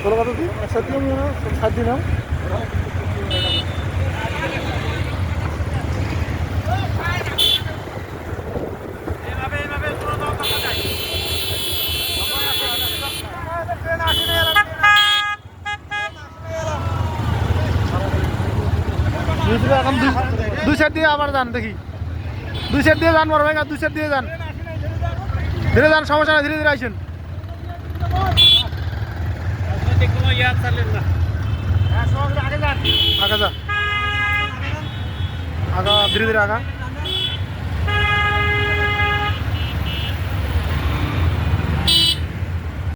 কত দিন একসাথে দিয়ে না 7 দিন নাও এখন 2 সাইড দিয়ে আবার যান দেখি 2 সাইড দিয়ে যান বড় ভাই 2 সাইড দিয়ে যান ধীরে যান সমস্যা না ধীরে ধীরে আইসেন आगा जा आगा धीरे धीरे आगा